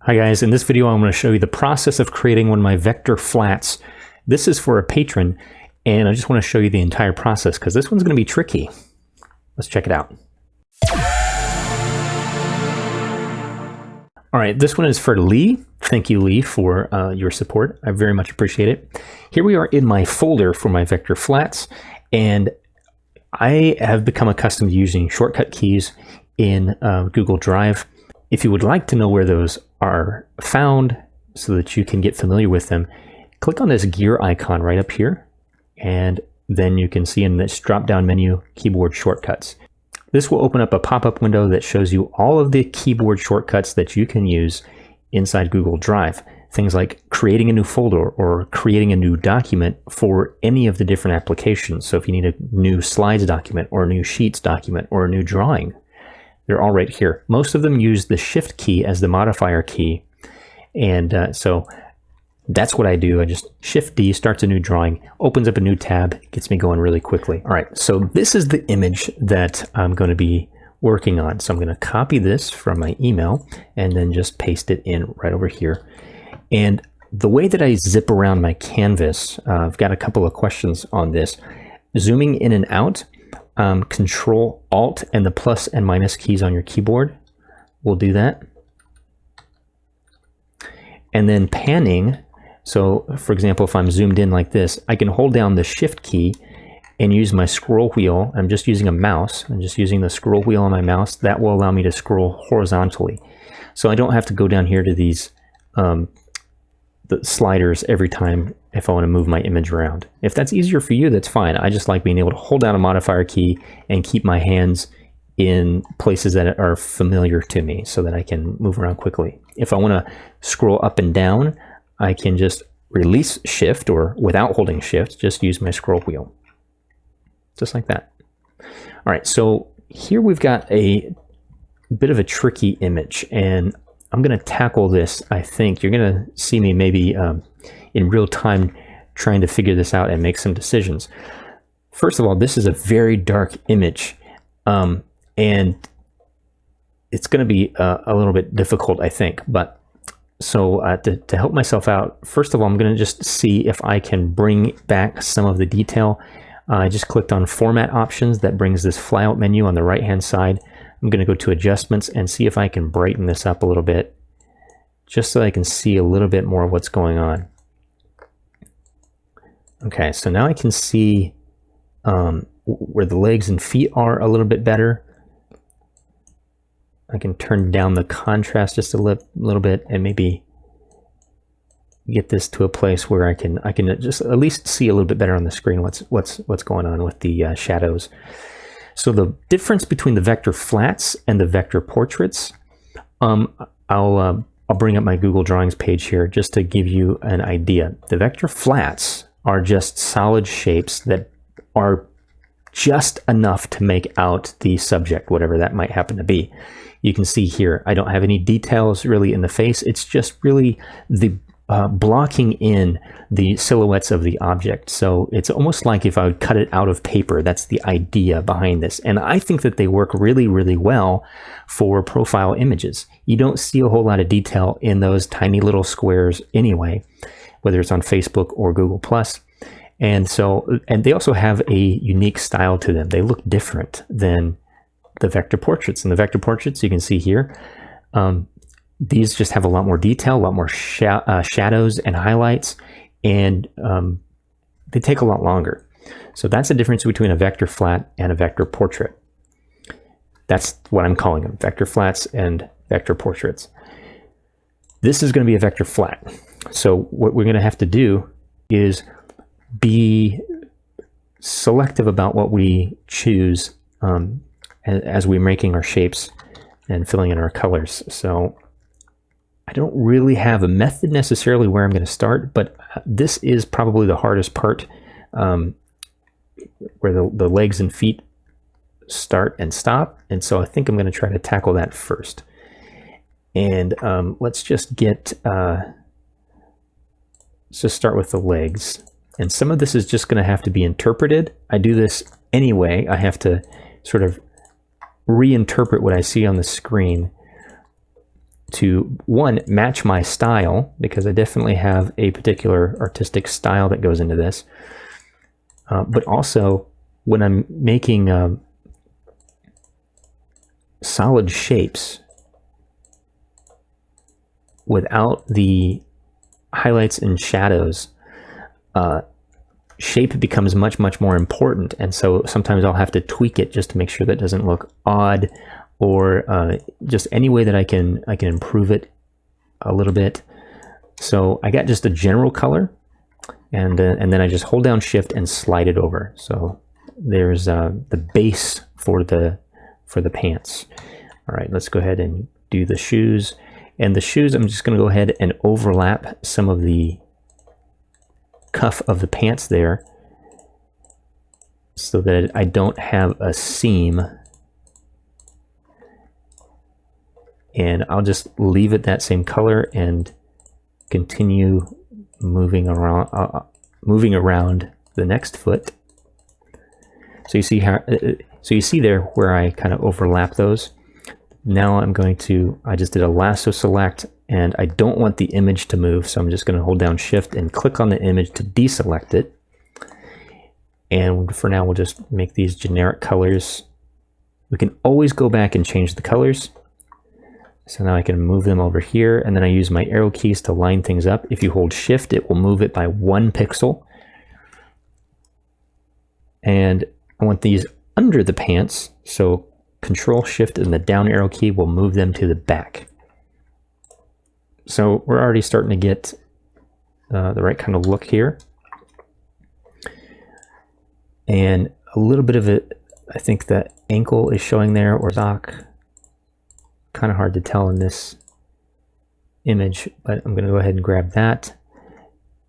Hi guys, in this video I'm going to show you the process of creating one of my vector flats. This is for a patron, and I just want to show you the entire process because this one's going to be tricky. Let's check it out. Alright, this one is for Leigh. Thank you, Leigh, for your support. I very much appreciate it. Here we are in my folder for my vector flats, and I have become accustomed to using shortcut keys in Google Drive. If you would like to know where those are found so that you can get familiar with them, click on this gear icon right up here, and then you can see in this drop-down menu keyboard shortcuts. This will open up a pop-up window that shows you all of the keyboard shortcuts that you can use inside Google Drive. Things like creating a new folder or creating a new document for any of the different applications. So if you need a new slides document or a new sheets document or a new drawing, they're all right here. Most of them use the Shift key as the modifier key. And so that's what I do. I just Shift D, starts a new drawing, opens up a new tab, gets me going really quickly. All right, so this is the image that I'm going to be working on. So I'm going to copy this from my email and then just paste it in right over here. And the way that I zip around my canvas, I've got a couple of questions on this. Zooming in and out, Control Alt and the plus and minus keys on your keyboard will do that. And then panning, so for example, if I'm zoomed in like this, I can hold down the Shift key and use my scroll wheel. I'm just using a mouse. I'm just using the scroll wheel on my mouse. That will allow me to scroll horizontally. So I don't have to go down here to these the sliders every time if I want to move my image around. If that's easier for you, that's fine. I just like being able to hold down a modifier key and keep my hands in places that are familiar to me so that I can move around quickly. If I want to scroll up and down, I can just release Shift, or without holding Shift, just use my scroll wheel. Just like that. All right, so here we've got a bit of a tricky image, and I'm going to tackle this. I think you're going to see me maybe in real time trying to figure this out and make some decisions. First of all, this is a very dark image, and it's going to be a little bit difficult, I think. But so to help myself out, first of all, I'm going to just see if I can bring back some of the detail. I just clicked on Format Options. That brings this flyout menu on the right-hand side. I'm going to go to Adjustments and see if I can brighten this up a little bit, just so I can see a little bit more of what's going on. Okay, so now I can see where the legs and feet are a little bit better. I can turn down the contrast just a little bit and maybe get this to a place where I can just at least see a little bit better on the screen what's going on with the shadows. So the difference between the vector flats and the vector portraits, I'll bring up my Google Drawings page here just to give you an idea. The vector flats are just solid shapes that are just enough to make out the subject, whatever that might happen to be. You can see here, I don't have any details really in the face. It's just really the blocking in the silhouettes of the object. So it's almost like if I would cut it out of paper. That's the idea behind this. And I think that they work really, really well for profile images. You don't see a whole lot of detail in those tiny little squares anyway, whether it's on Facebook or Google+. And they also have a unique style to them. They look different than the vector portraits. And the vector portraits you can see here, these just have a lot more detail, a lot more shadows and highlights, and they take a lot longer. So that's the difference between a vector flat and a vector portrait. That's what I'm calling them, vector flats and vector portraits. This is going to be a vector flat. So what we're going to have to do is be selective about what we choose as we're making our shapes and filling in our colors. So I don't really have a method necessarily where I'm going to start, but this is probably the hardest part, where the legs and feet start and stop. And so I think I'm going to try to tackle that first. And let's just start with the legs. And some of this is just going to have to be interpreted. I do this anyway. I have to sort of reinterpret what I see on the screen to, one, match my style, because I definitely have a particular artistic style that goes into this. But also, when I'm making solid shapes without the highlights and shadows, shape becomes much, much more important. And so sometimes I'll have to tweak it just to make sure that doesn't look odd, or just any way that I can improve it a little bit. So I got just a general color, and then I just hold down Shift and slide it over. So there's the base for the pants. All right, let's go ahead and do the shoes. And the shoes, I'm just going to go ahead and overlap some of the cuff of the pants there, so that I don't have a seam. And I'll just leave it that same color and continue moving around the next foot. So you see how, so you see there where I kind of overlap those. Now I just did a lasso select, and I don't want the image to move, so I'm just going to hold down Shift and click on the image to deselect it. And for now, we'll just make these generic colors. We can always go back and change the colors. So now I can move them over here, and then I use my arrow keys to line things up. If you hold Shift, it will move it by 1 pixel. And I want these under the pants, so Control Shift and the down arrow key will move them to the back. So we're already starting to get the right kind of look here. And a little bit of it, I think the ankle is showing there, or sock. Kind of hard to tell in this image, but I'm going to go ahead and grab that.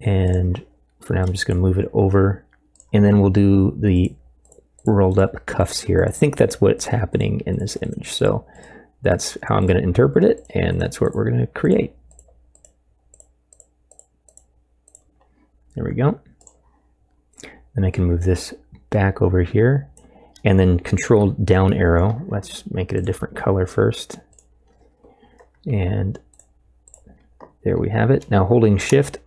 And for now, I'm just going to move it over. And then we'll do the rolled up cuffs here. I think that's what's happening in this image. So that's how I'm going to interpret it, and that's what we're going to create. There we go. Then I can move this back over here, and then Control down arrow. Let's make it a different color first. And there we have it. Now holding Shift,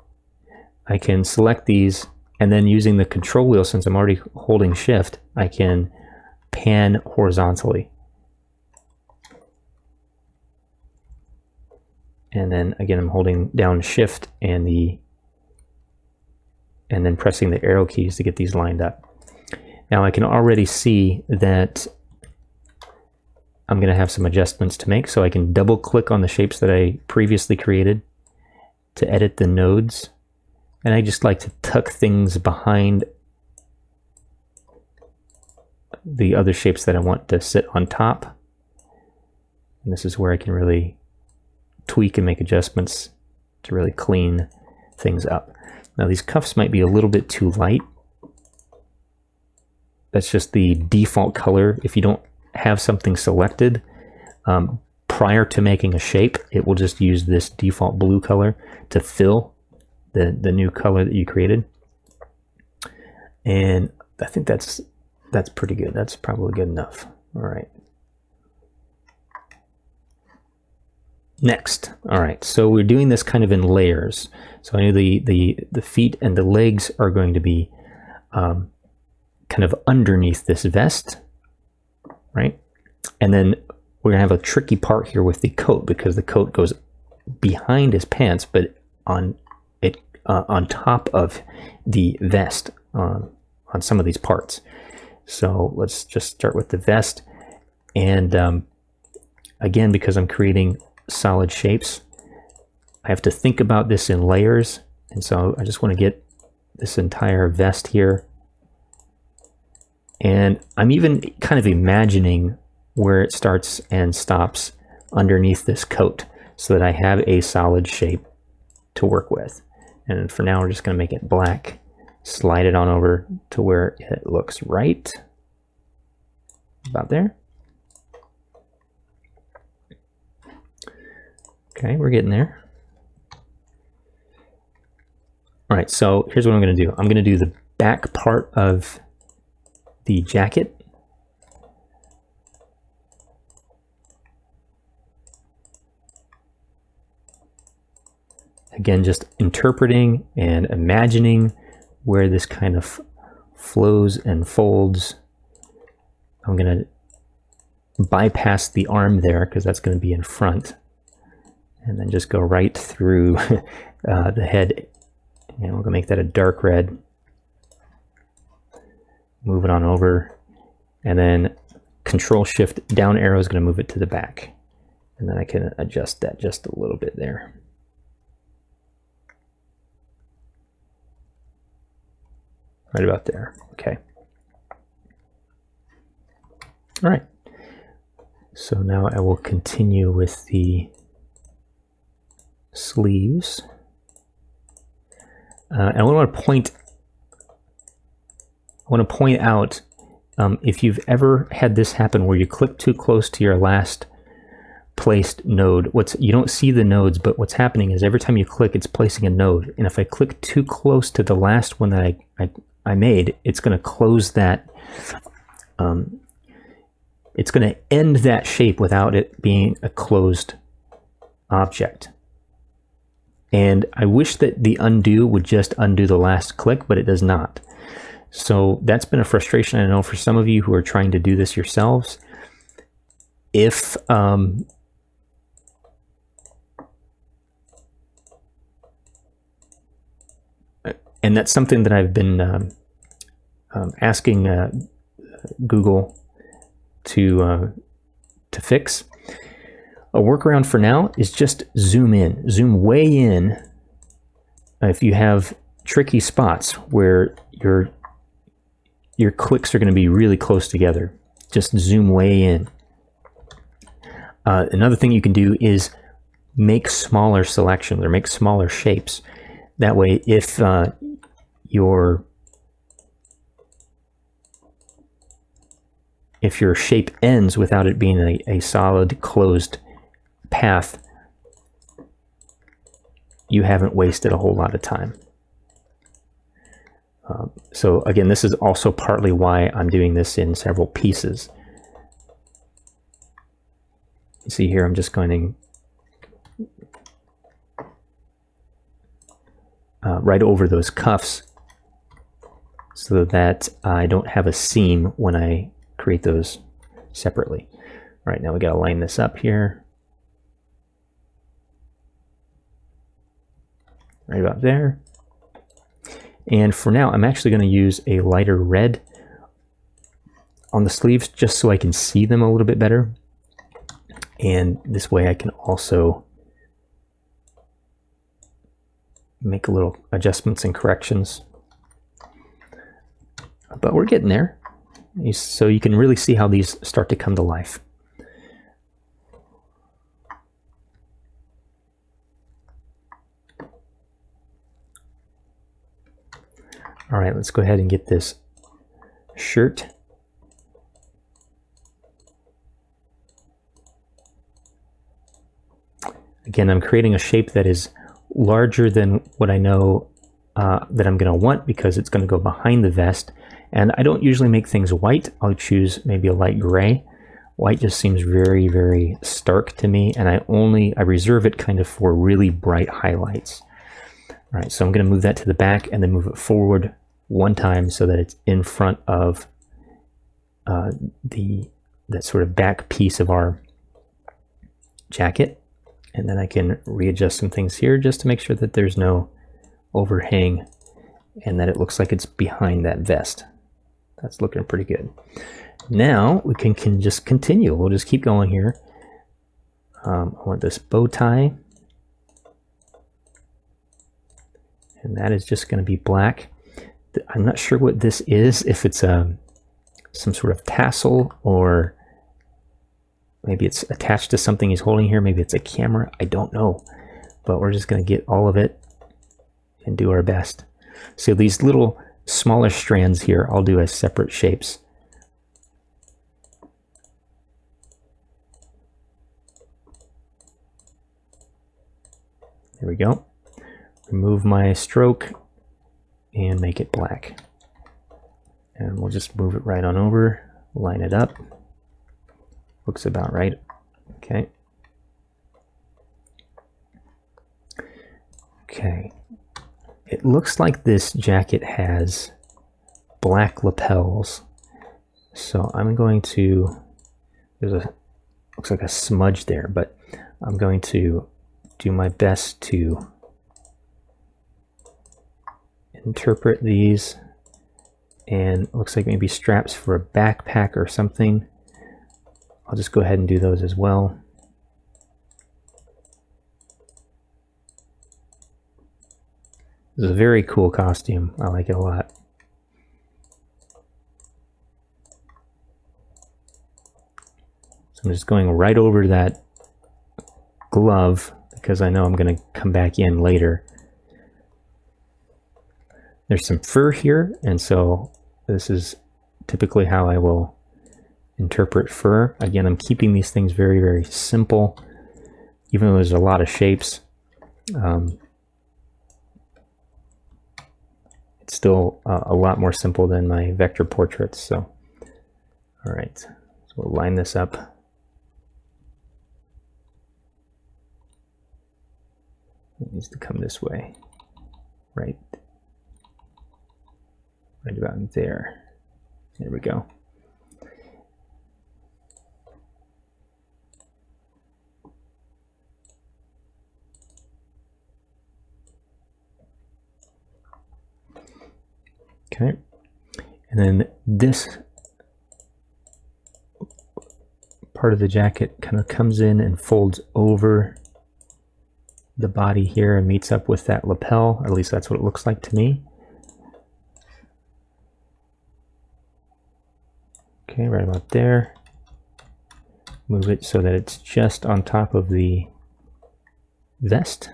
I can select these, and then using the control wheel, since I'm already holding Shift, I can pan horizontally. And then again, I'm holding down Shift and then pressing the arrow keys to get these lined up. Now I can already see that I'm going to have some adjustments to make, so I can double click on the shapes that I previously created to edit the nodes. And I just like to tuck things behind the other shapes that I want to sit on top. And this is where I can really tweak and make adjustments to really clean things up. Now these cuffs might be a little bit too light. That's just the default color. If you don't have something selected prior to making a shape, it will just use this default blue color to fill the new color that you created. And I think that's pretty good. That's probably good enough. All right. Next, all right, so we're doing this kind of in layers. So I know the feet and the legs are going to be kind of underneath this vest, right? And then we're gonna have a tricky part here with the coat, because the coat goes behind his pants, but on top of the vest on some of these parts. So let's just start with the vest. And again, because I'm creating solid shapes, I have to think about this in layers. And so I just want to get this entire vest here. And I'm even kind of imagining where it starts and stops underneath this coat, so that I have a solid shape to work with. And for now, we're just going to make it black, slide it on over to where it looks right about there. Okay, we're getting there. All right, so here's what I'm going to do. I'm going to do the back part of the jacket. Again, just interpreting and imagining where this kind of flows and folds. I'm going to bypass the arm there because that's going to be in front, and then just go right through the head, and we're going to make that a dark red. Move it on over, and then Control Shift down arrow is going to move it to the back, and then I can adjust that just a little bit there. Right about there. Okay. All right. So now I will continue with the sleeves. And I want to point out, if you've ever had this happen where you click too close to your last placed node, you don't see the nodes, but what's happening is every time you click, it's placing a node. And if I click too close to the last one that I made, it's going to close that. It's going to end that shape without it being a closed object. And I wish that the undo would just undo the last click, but it does not. So that's been a frustration, I know, for some of you who are trying to do this yourselves. If and that's something that I've been asking Google to fix. A workaround for now is just zoom in, zoom way in. If you have tricky spots where your clicks are going to be really close together, just zoom way in. Another thing you can do is make smaller selections or make smaller shapes. That way, if your shape ends without it being a solid closed path, you haven't wasted a whole lot of time. So again, this is also partly why I'm doing this in several pieces. You see here, I'm just going right over those cuffs so that I don't have a seam when I create those separately. All right, now we got to line this up here. Right about there. And for now, I'm actually going to use a lighter red on the sleeves just so I can see them a little bit better. And this way I can also make a little adjustments and corrections. But we're getting there. So you can really see how these start to come to life. All right, let's go ahead and get this shirt. Again, I'm creating a shape that is larger than what I know that I'm going to want because it's going to go behind the vest. And I don't usually make things white. I'll choose maybe a light gray. White just seems very, very stark to me, and I reserve it kind of for really bright highlights. All right, so I'm going to move that to the back and then move it forward one time so that it's in front of that sort of back piece of our jacket. And then I can readjust some things here just to make sure that there's no overhang and that it looks like it's behind that vest. That's looking pretty good. Now we can just continue. We'll just keep going here. I want this bow tie. And that is just going to be black. I'm not sure what this is, if it's some sort of tassel or maybe it's attached to something he's holding here. Maybe it's a camera. I don't know. But we're just going to get all of it and do our best. So these little smaller strands here, I'll do as separate shapes. There we go. Remove my stroke and make it black. And we'll just move it right on over, line it up. Looks about right. Okay. Okay. It looks like this jacket has black lapels. So I'm going to, looks like a smudge there, but I'm going to do my best to interpret these. And it looks like maybe straps for a backpack or something. I'll just go ahead and do those as well. This is a very cool costume. I like it a lot. So I'm just going right over that glove because I know I'm going to come back in later. There's some fur here, and so this is typically how I will interpret fur. Again, I'm keeping these things very, very simple, even though there's a lot of shapes. It's still a lot more simple than my vector portraits. So, all right, so we'll line this up. It needs to come this way, right about there. There we go. Okay, and then this part of the jacket kind of comes in and folds over the body here and meets up with that lapel. At least that's what it looks like to me. Okay, right about there. Move it so that it's just on top of the vest.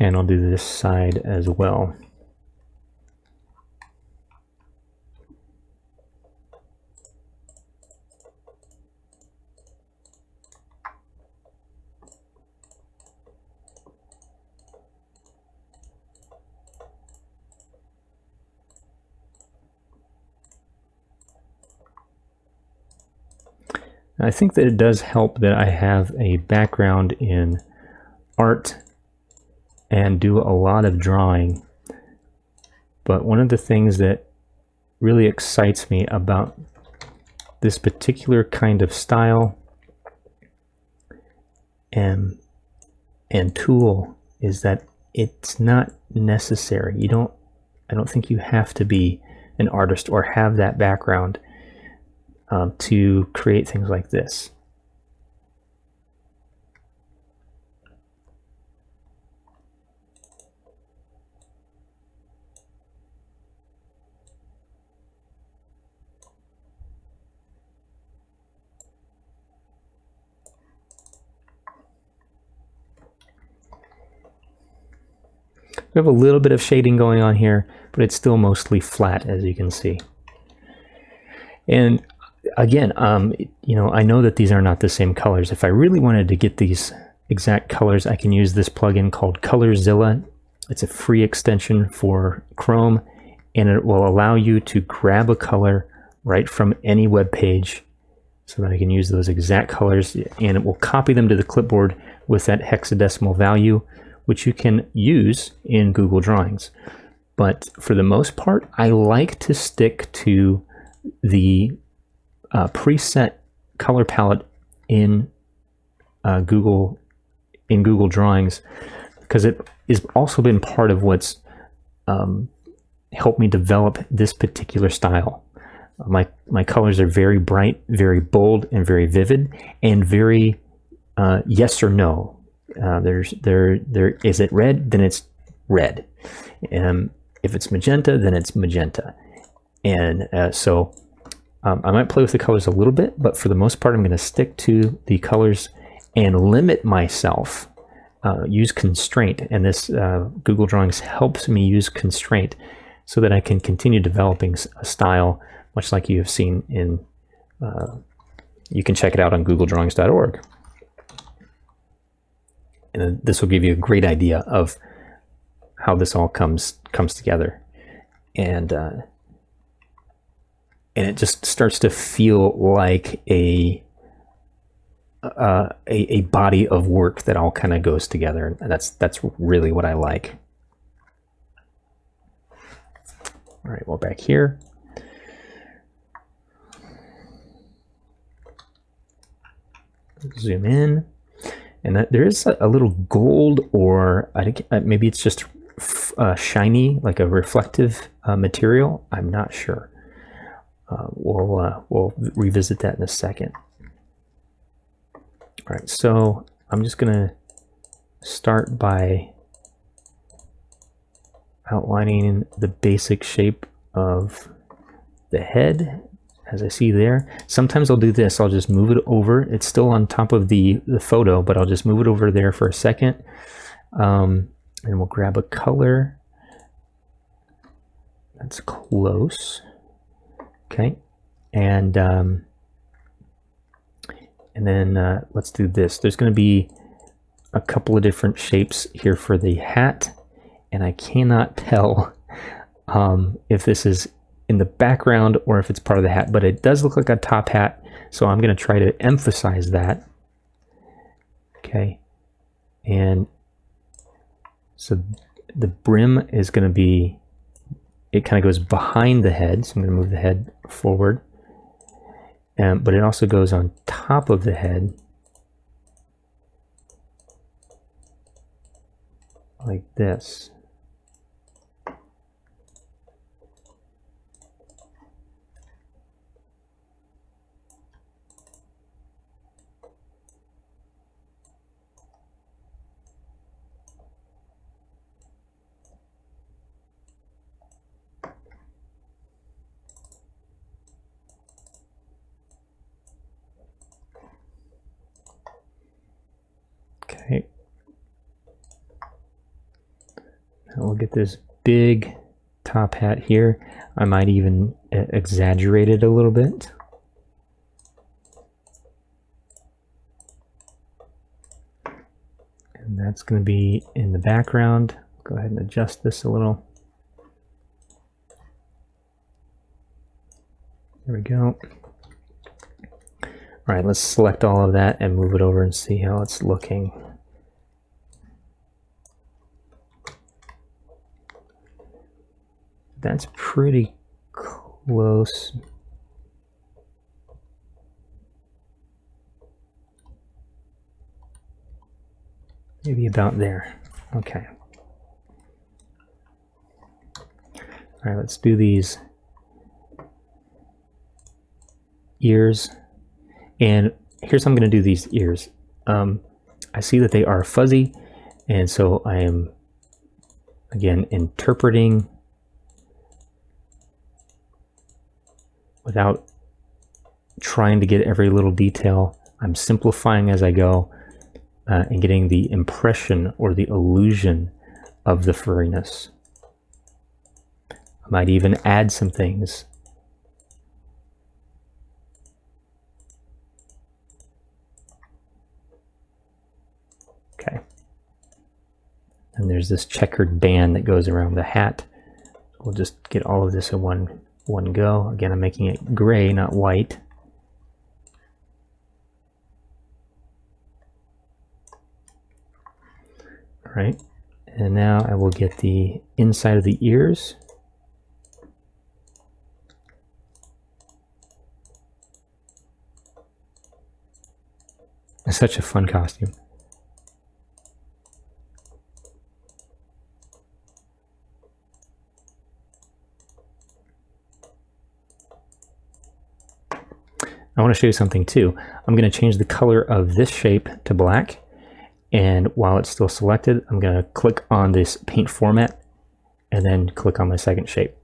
And I'll do this side as well. I think that it does help that I have a background in art and do a lot of drawing. But one of the things that really excites me about this particular kind of style and tool is that it's not necessary. I don't think you have to be an artist or have that background to create things like this. We have a little bit of shading going on here, but it's still mostly flat, as you can see. And again, you know, I know that these are not the same colors. If I really wanted to get these exact colors, I can use this plugin called Colorzilla. It's a free extension for Chrome, and it will allow you to grab a color right from any web page so that I can use those exact colors, and it will copy them to the clipboard with that hexadecimal value, which you can use in Google Drawings. But for the most part, I like to stick to the preset color palette in Google Drawings, because it has also been part of what's helped me develop this particular style. My colors are very bright, very bold, and very vivid, and very yes or no. Is it red? Then it's red. If it's magenta, then it's magenta. And so I might play with the colors a little bit, but for the most part, I'm going to stick to the colors and limit myself use constraint, and this Google Drawings helps me use constraint so that I can continue developing a style, much like you have seen in, you can check it out on googledrawings.org. And this will give you a great idea of how this all comes together. And it just starts to feel like a body of work that all kind of goes together. And that's really what I like. All right, well, back here. Zoom in, and there is a little gold, or I think maybe it's just shiny, like a reflective material. I'm not sure. We'll revisit that in a second. All right, so I'm just gonna start by outlining the basic shape of the head, as I see there. Sometimes I'll do this, I'll just move it over. It's still on top of the photo, but I'll just move it over there for a second. And we'll grab a color that's close. Okay, and then let's do this. There's going to be a couple of different shapes here for the hat, and I cannot tell if this is in the background or if it's part of the hat, but it does look like a top hat, so I'm going to try to emphasize that. Okay, and so the brim is going to be, it kind of goes behind the head, so I'm going to move the head forward, but it also goes on top of the head like this. Okay. Now we'll get this big top hat here. I might even exaggerate it a little bit. And that's going to be in the background. Go ahead and adjust this a little. There we go. All right, let's select all of that and move it over and see how it's looking. That's pretty close. Maybe about there. Okay. All right, let's do these ears. And here's how I'm going to do these ears. I see that they are fuzzy, and so I am, again, interpreting without trying to get every little detail. I'm simplifying as I go and getting the impression or the illusion of the furriness. I might even add some things. Okay. And there's this checkered band that goes around the hat. We'll just get all of this in one go. Again, I'm making it gray, not white. All right, and now I will get the inside of the ears. It's such a fun costume. I want to show you something too. I'm going to change the color of this shape to black, and while it's still selected, I'm going to click on this paint format and then click on my second shape.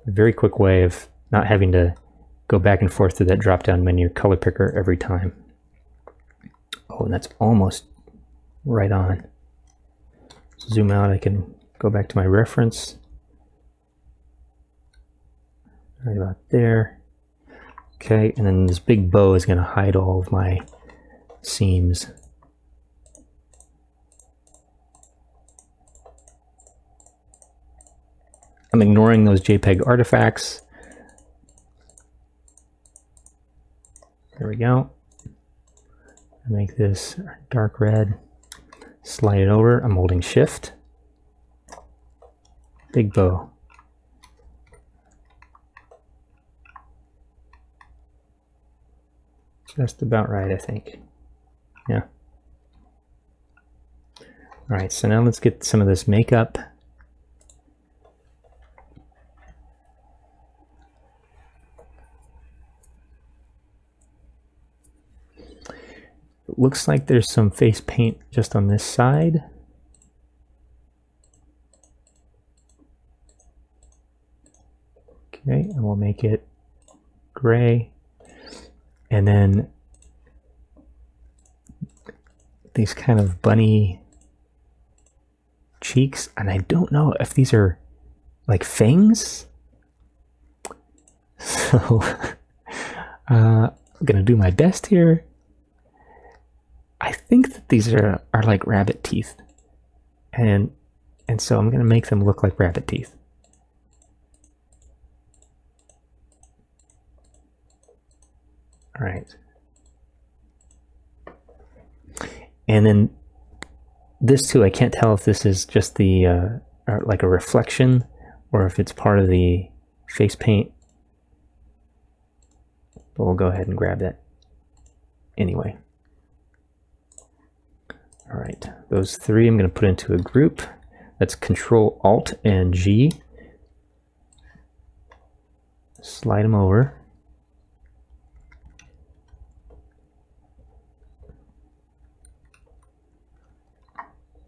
A very quick way of not having to go back and forth through that drop down menu color picker every time. Oh, and that's almost right on. Zoom out, I can go back to my reference. Right about there. Okay, and then this big bow is going to hide all of my seams. I'm ignoring those JPEG artifacts. There we go. Make this dark red. Slide it over. I'm holding Shift. Big bow. Just about right, I think. Yeah. All right, so now let's get some of this makeup. It looks like there's some face paint just on this side. Okay, and we'll make it gray. And then these kind of bunny cheeks, and I don't know if these are like fangs. So I'm gonna do my best here. I think that these are like rabbit teeth, and so I'm gonna make them look like rabbit teeth. All right. And then this too, I can't tell if this is just the like a reflection or if it's part of the face paint. But we'll go ahead and grab that anyway. All right, those three I'm going to put into a group. That's Control Alt and G. Slide them over.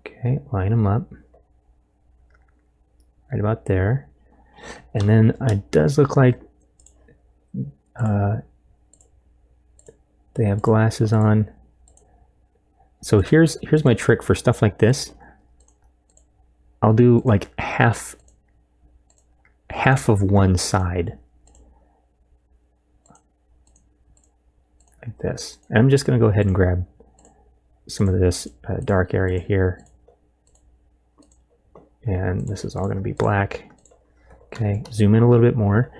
Okay, line them up. Right about there. And then it does look like they have glasses on. So here's my trick for stuff like this. I'll do like half of one side. Like this. And I'm just going to go ahead and grab some of this dark area here. And this is all going to be black. Okay, zoom in a little bit more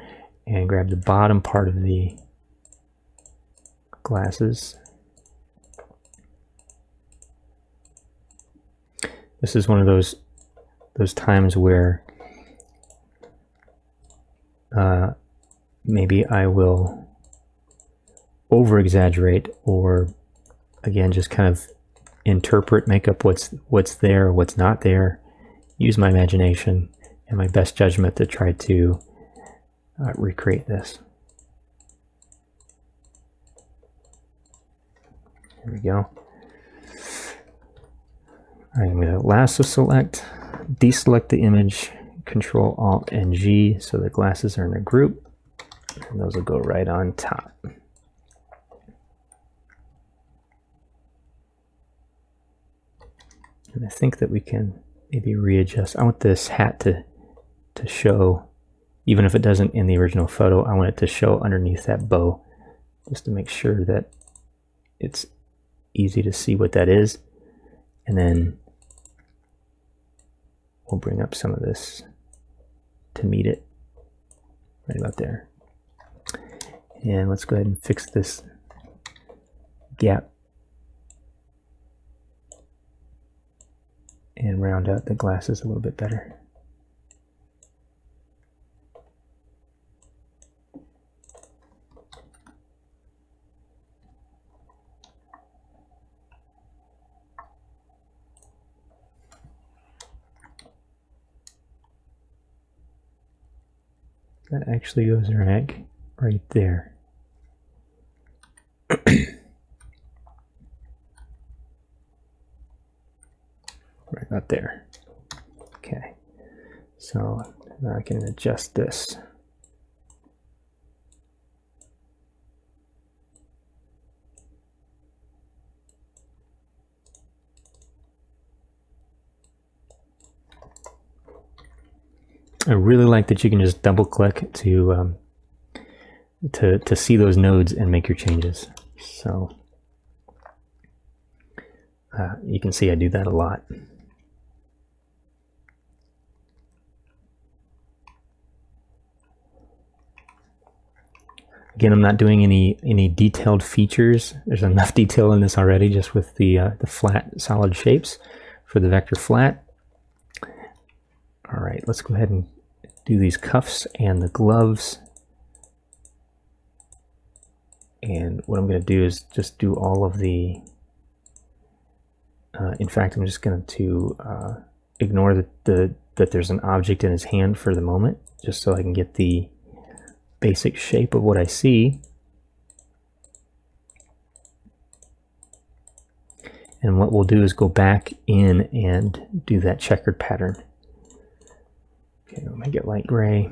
and grab the bottom part of the glasses. This is one of those times where maybe I will over exaggerate, or again just kind of interpret, make up what's there, what's not there. Use my imagination and my best judgment to try to recreate this. There we go. All right, I'm going to lasso select, deselect the image, Control Alt and G, so the glasses are in a group, and those will go right on top. And I think that we can maybe readjust. I want this hat to show, even if it doesn't in the original photo, I want it to show underneath that bow, just to make sure that it's easy to see what that is. And then we'll bring up some of this to meet it right about there. And let's go ahead and fix this gap and round out the glasses a little bit better. That actually goes right there. Right about there. Okay, so now I can adjust this. I really like that you can just double click to see those nodes and make your changes. So you can see I do that a lot. Again, I'm not doing any detailed features. There's enough detail in this already, just with the flat, solid shapes for the vector flat. All right, let's go ahead and do these cuffs and the gloves. And what I'm going to do is just do all of the. In fact, I'm just going to ignore that there's an object in his hand for the moment, just so I can get the basic shape of what I see. And what we'll do is go back in and do that checkered pattern. Okay, we'll make it light gray.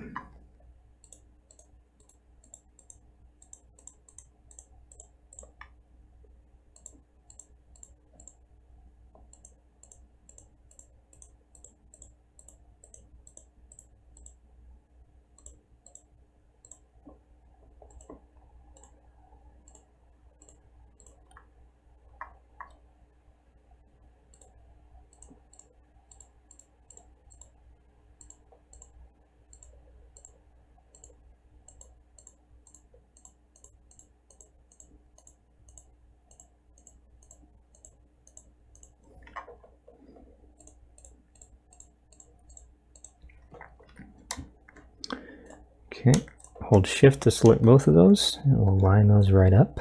Okay, hold shift to select both of those, and we'll line those right up.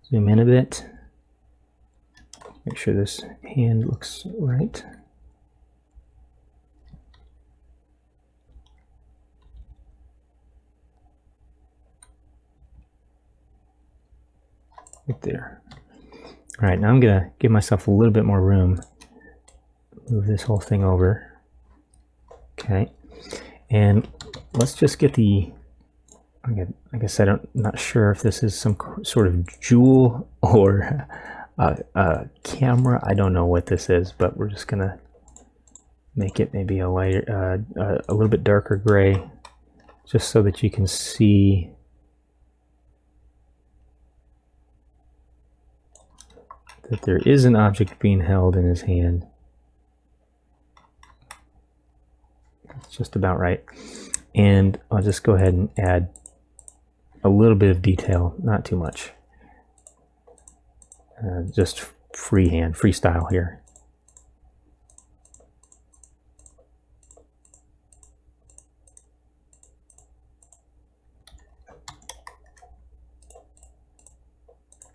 Zoom in a bit. Make sure this hand looks right. Right there. All right, now I'm gonna give myself a little bit more room. Move this whole thing over. Okay, and let's just get the. Like I said, I'm not sure if this is some sort of jewel or a camera. I don't know what this is, but we're just gonna make it maybe a lighter, a little bit darker gray, just so that you can see. That there is an object being held in his hand. That's just about right. And I'll just go ahead and add a little bit of detail, not too much. Just freehand, freestyle here.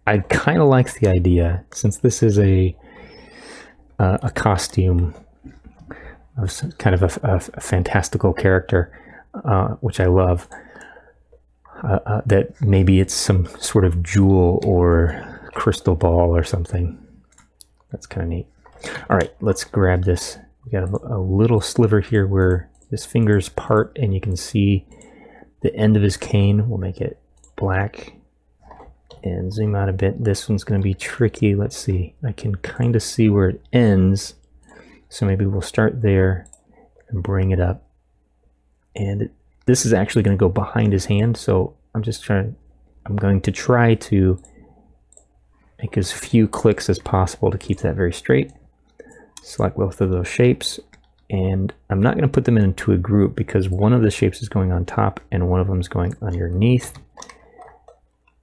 I kind of like the idea, since this is a costume of kind of a fantastical character, which I love, that maybe it's some sort of jewel or crystal ball or something. That's kind of neat. All right, let's grab this. We got a little sliver here where his fingers part, and you can see the end of his cane. We'll make it black. And zoom out a bit. This one's going to be tricky. Let's see. I can kind of see where it ends. So maybe we'll start there and bring it up. And this is actually going to go behind his hand. So I'm going to try to make as few clicks as possible to keep that very straight. Select both of those shapes. And I'm not going to put them into a group because one of the shapes is going on top and one of them is going underneath.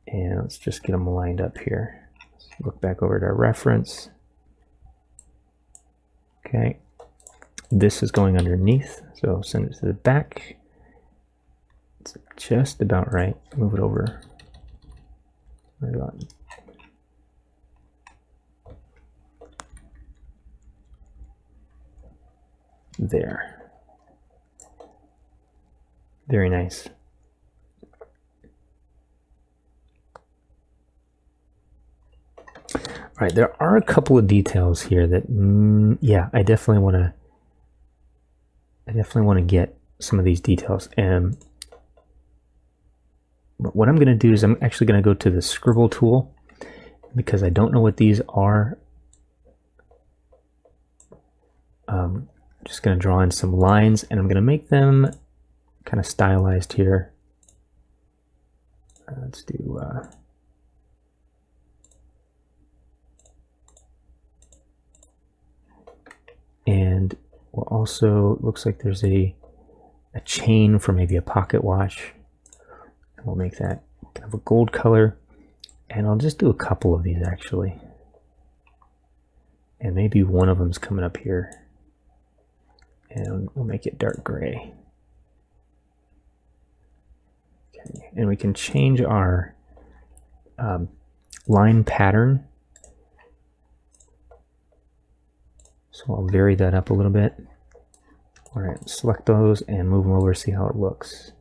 And let's just get them lined up here. Let's look back over at our reference. Okay, this is going underneath, so send it to the back. It's just about right. Move it over. Right on. There. Very nice. All right, there are a couple of details here that, yeah, I definitely want to get some of these details. But what I'm going to do is I'm actually going to go to the scribble tool because I don't know what these are. Just going to draw in some lines, and I'm going to make them kind of stylized here. Let's do and we'll also, looks like there's a chain for maybe a pocket watch, and we'll make that kind of a gold color, and I'll just do a couple of these actually, and maybe one of them's coming up here, and we'll make it dark gray. Okay. And we can change our line pattern. So I'll vary that up a little bit. All right, select those and move them over, see how it looks.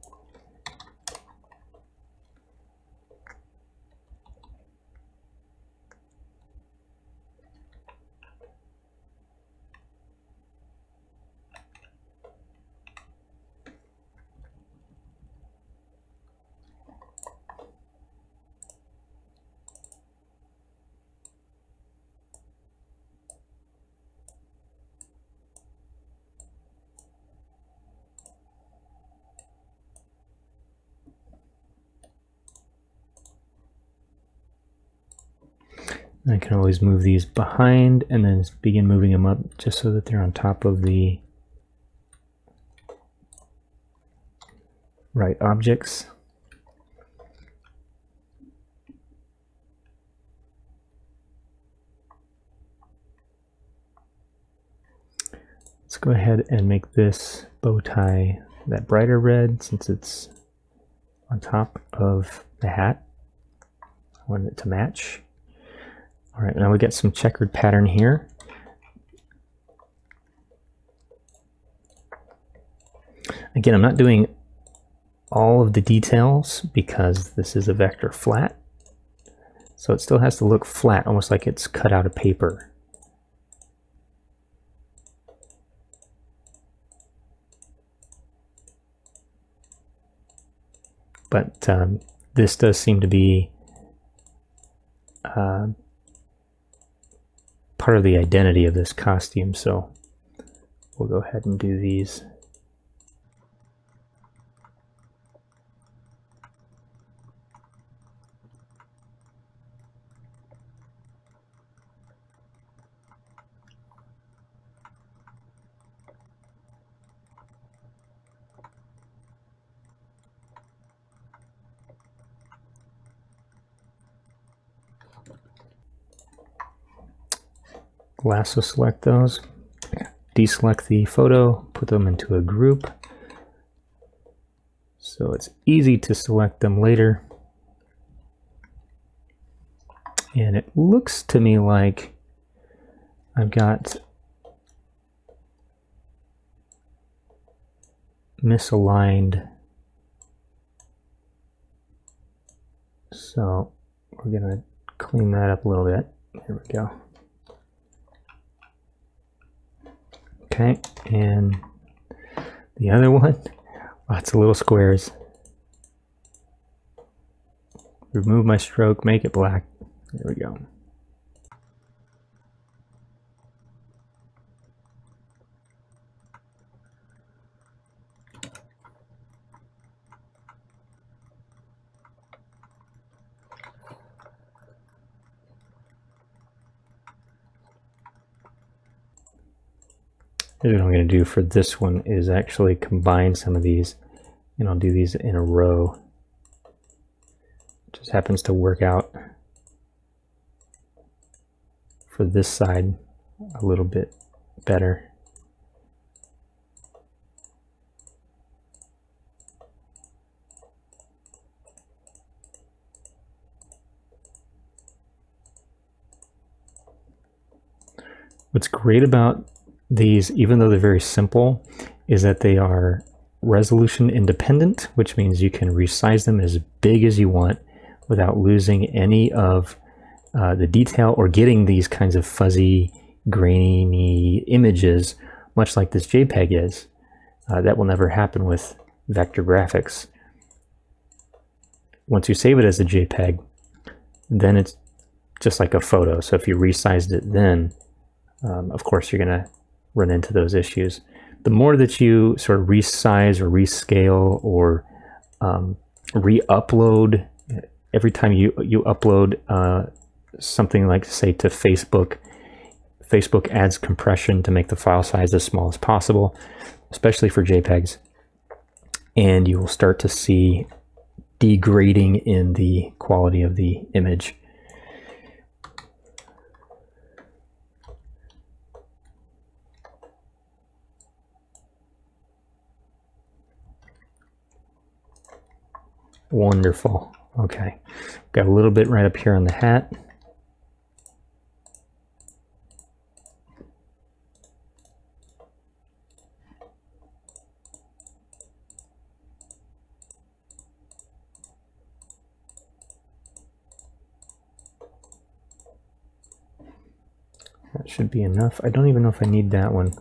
I can always move these behind and then begin moving them up just so that they're on top of the right objects. Let's go ahead and make this bow tie that brighter red since it's on top of the hat. I want it to match. All right, now we get some checkered pattern here. Again, I'm not doing all of the details because this is a vector flat. So it still has to look flat, almost like it's cut out of paper. But this does seem to be part of the identity of this costume, so we'll go ahead and do these. Lasso select those, deselect the photo, put them into a group so it's easy to select them later. And it looks to me like I've got misaligned, so we're gonna clean that up a little bit. Here we go. Okay, and the other one, lots of little squares. Remove my stroke, make it black. There we go. Here's what I'm going to do for this one is actually combine some of these, and I'll do these in a row. It just happens to work out for this side a little bit better. What's great about these, even though they're very simple, is that they are resolution independent, which means you can resize them as big as you want without losing any of the detail or getting these kinds of fuzzy, grainy images, much like this JPEG is. That will never happen with vector graphics. Once you save it as a JPEG, then it's just like a photo. So if you resized it then, of course you're going to run into those issues. The more that you sort of resize or rescale or re-upload, every time you upload something like, say, to Facebook, Facebook adds compression to make the file size as small as possible, especially for JPEGs. And you will start to see degrading in the quality of the image. Wonderful. Okay, got a little bit right up here on the hat. That should be enough. I don't even know if I need that one.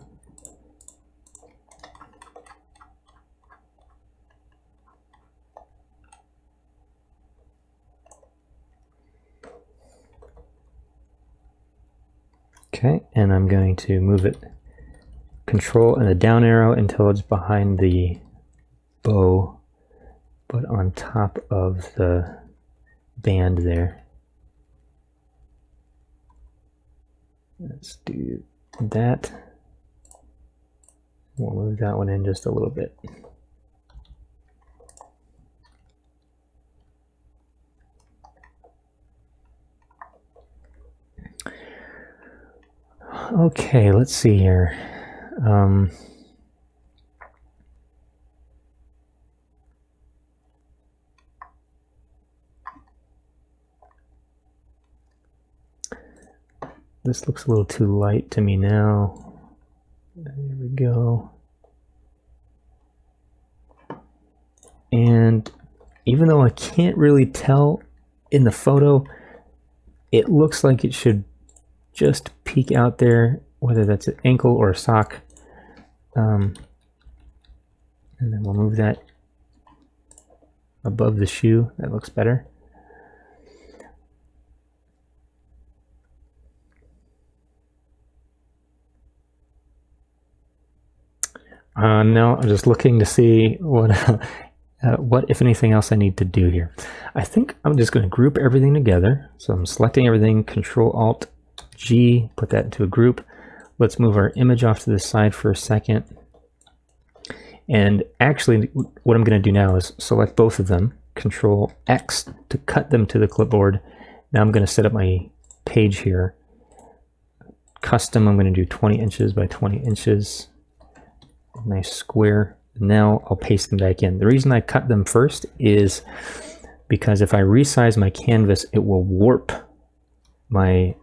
Okay, and I'm going to move it, control and the down arrow until it's behind the bow, but on top of the band there. Let's do that. We'll move that one in just a little bit. Okay, let's see here. This looks a little too light to me now. There we go. And even though I can't really tell in the photo, it looks like it should just peek out there, whether that's an ankle or a sock. And then we'll move that above the shoe. That looks better. No, I'm just looking to see what, if anything else I need to do here. I think I'm just going to group everything together. So I'm selecting everything, Control-Alt-G, put that into a group. Let's move our image off to the side for a second. And actually, what I'm going to do now is select both of them, Control-X to cut them to the clipboard. Now I'm going to set up my page here. Custom, I'm going to do 20 inches by 20 inches. Nice square. Now I'll paste them back in. The reason I cut them first is because if I resize my canvas, it will warp my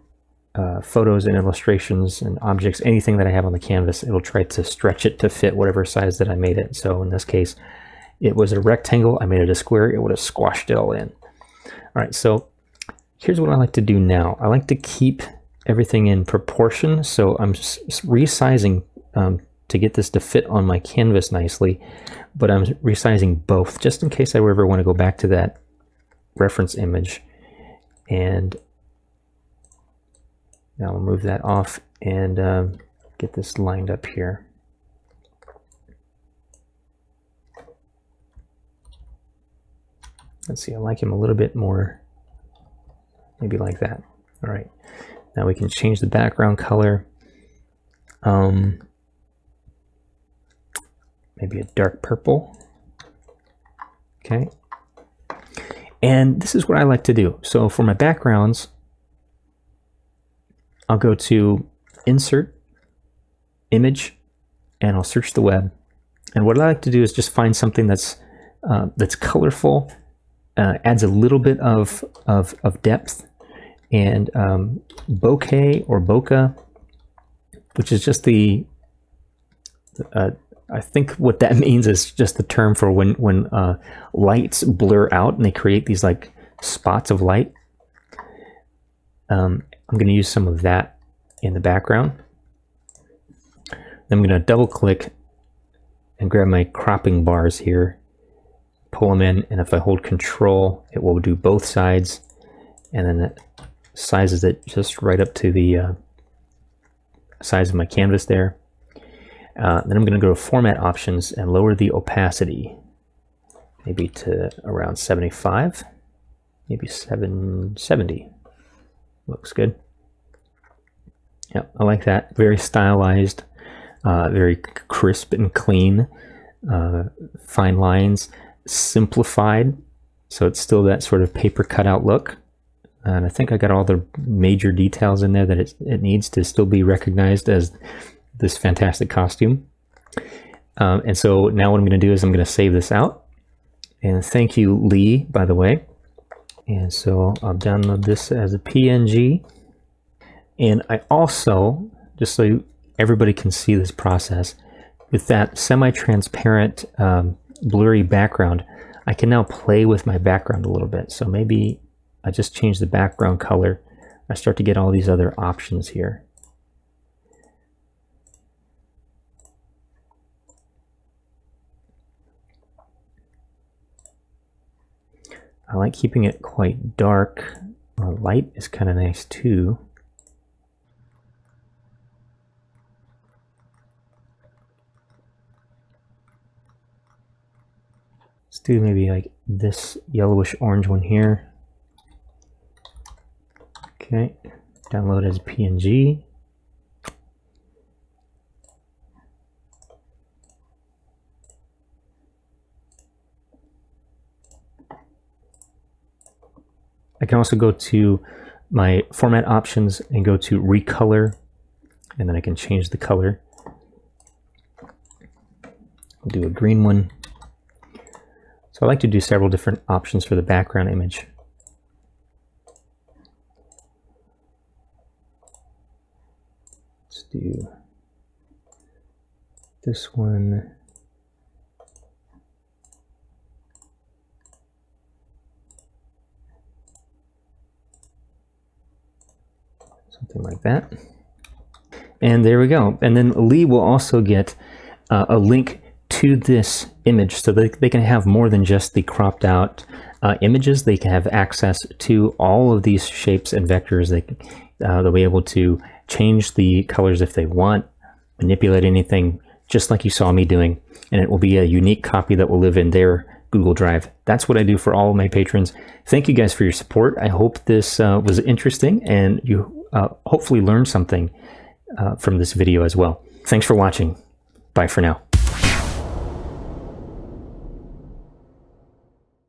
photos and illustrations and objects, anything that I have on the canvas. It'll try to stretch it to fit whatever size that I made it. So in this case, it was a rectangle. I made it a square. It would have squashed it all in. All right, so here's what I like to do now. I like to keep everything in proportion. So I'm resizing to get this to fit on my canvas nicely, but I'm resizing both just in case I ever want to go back to that reference image. And now I'll move that off and get this lined up here. Let's see, I like him a little bit more, maybe like that. All right, now we can change the background color. Maybe a dark purple. Okay. And this is what I like to do. So for my backgrounds, I'll go to Insert, Image, and I'll search the web. And what I like to do is just find something that's colorful, adds a little bit of depth, and bokeh or bokeh, which is just the I think what that means is just the term for when lights blur out and they create these like spots of light. I'm going to use some of that in the background. Then I'm going to double click and grab my cropping bars here, pull them in, and if I hold Control, it will do both sides, and then it sizes it just right up to the size of my canvas there. Then I'm going to go to Format Options and lower the opacity, maybe to around 75, maybe 770. Looks good. Yeah, I like that. Very stylized, very crisp and clean, fine lines, simplified, so it's still that sort of paper cutout look. And I think I got all the major details in there that it needs to still be recognized as this fantastic costume. And so now what I'm going to do is I'm going to save this out. And thank you, Leigh, by the way. And so I'll download this as a PNG. And I also, just so everybody can see this process, with that semi-transparent blurry background, I can now play with my background a little bit. So maybe I just change the background color. I start to get all these other options here. I like keeping it quite dark. Light is kind of nice too. Let's do maybe like this yellowish orange one here. Okay, download as a PNG. I can also go to my format options and go to recolor, and then I can change the color. I'll do a green one. So I like to do several different options for the background image. Let's do this one. Something like that. And there we go. And then Leigh will also get a link to this image so that they can have more than just the cropped out images. They can have access to all of these shapes and vectors. They'll be able to change the colors if they want, manipulate anything just like you saw me doing, and it will be a unique copy that will live in their Google Drive. That's what I do for all of my patrons. Thank you guys for your support. I hope this was interesting and you hopefully learned something from this video as well. Thanks for watching. Bye for now.